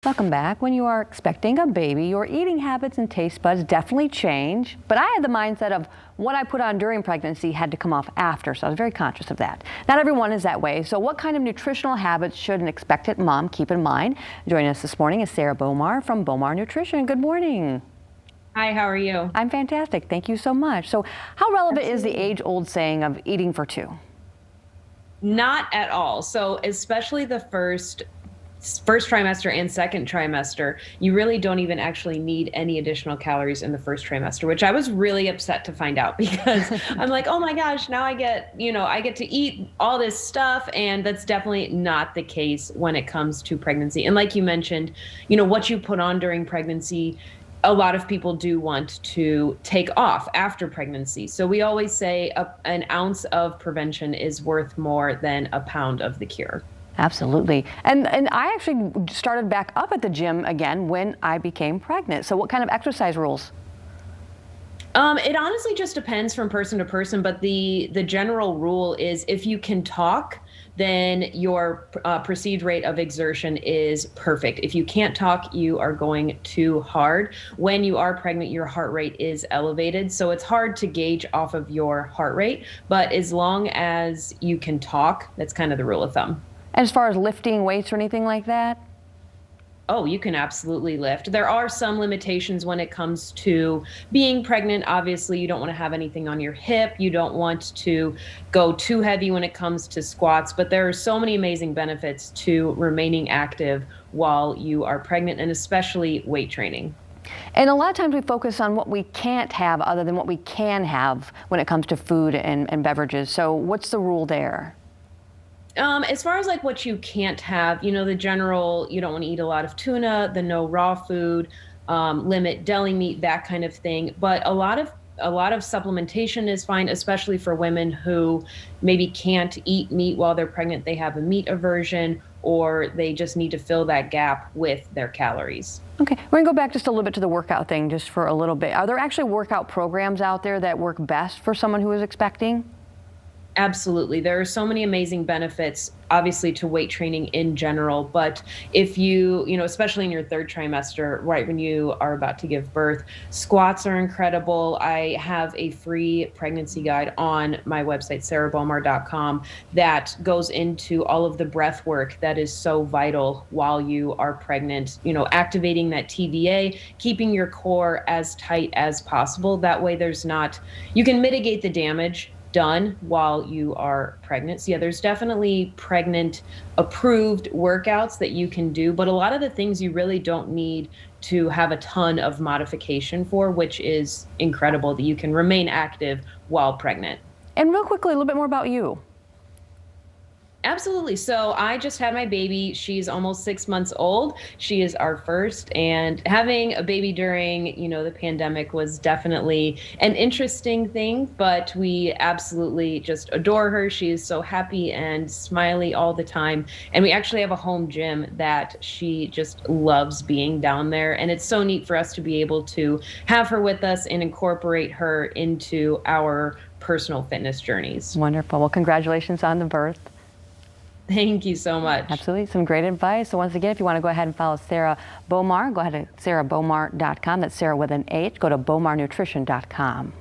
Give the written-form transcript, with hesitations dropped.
Welcome back. When you are expecting a baby, your eating habits and taste buds definitely change. But I had the mindset of what I put on during pregnancy had to come off after, so I was very conscious of that. Not everyone is that way. So what kind of nutritional habits should an expectant mom keep in mind? Joining us this morning is Sarah Bomar from Bomar Nutrition. Good morning. Hi, how are you? I'm fantastic. Thank you so much. So how relevant is the age-old saying of eating for two? Not at all. So especially the first trimester and second trimester, you really don't even actually need any additional calories in the first trimester, which I was really upset to find out because I'm like, oh my gosh, now I get to eat all this stuff. And that's definitely not the case when it comes to pregnancy. And like you mentioned, what you put on during pregnancy, a lot of people do want to take off after pregnancy. So we always say an ounce of prevention is worth more than a pound of the cure. Absolutely. And I actually started back up at the gym again when I became pregnant. So what kind of exercise rules? It honestly just depends from person to person, but the general rule is if you can talk, then your perceived rate of exertion is perfect. If you can't talk, you are going too hard. When you are pregnant, your heart rate is elevated, so it's hard to gauge off of your heart rate, but as long as you can talk, that's kind of the rule of thumb. And as far as lifting weights or anything like that? Oh, you can absolutely lift. There are some limitations when it comes to being pregnant. Obviously, you don't want to have anything on your hip. You don't want to go too heavy when it comes to squats, but there are so many amazing benefits to remaining active while you are pregnant, and especially weight training. And a lot of times we focus on what we can't have other than what we can have when it comes to food and beverages. So what's the rule there? As far as like what you can't have, the general, you don't want to eat a lot of tuna, the no raw food, limit deli meat, that kind of thing. But a lot of supplementation is fine, especially for women who maybe can't eat meat while they're pregnant. They have a meat aversion, or they just need to fill that gap with their calories. Okay, we're gonna go back just a little bit to the workout thing just for a little bit. Are there actually workout programs out there that work best for someone who is expecting? Absolutely. There are so many amazing benefits, obviously, to weight training in general. But if you, especially in your third trimester, right when you are about to give birth, squats are incredible. I have a free pregnancy guide on my website, sarahbomar.com, that goes into all of the breath work that is so vital while you are pregnant, activating that TVA, keeping your core as tight as possible. That way you can mitigate the damage done while you are pregnant. So yeah, there's definitely pregnant approved workouts that you can do, but a lot of the things you really don't need to have a ton of modification for, which is incredible that you can remain active while pregnant. And real quickly, a little bit more about you. Absolutely. So I just had my baby. She's almost 6 months old. She is our first, and having a baby during, the pandemic was definitely an interesting thing, but we absolutely just adore her. She is so happy and smiley all the time. And we actually have a home gym that she just loves being down there. And it's so neat for us to be able to have her with us and incorporate her into our personal fitness journeys. Wonderful. Well, congratulations on the birth. Thank you so much. Absolutely. Some great advice. So once again, if you want to go ahead and follow Sarah Bomar, go ahead to sarahbomar.com. That's Sarah with an H. Go to bomarnutrition.com.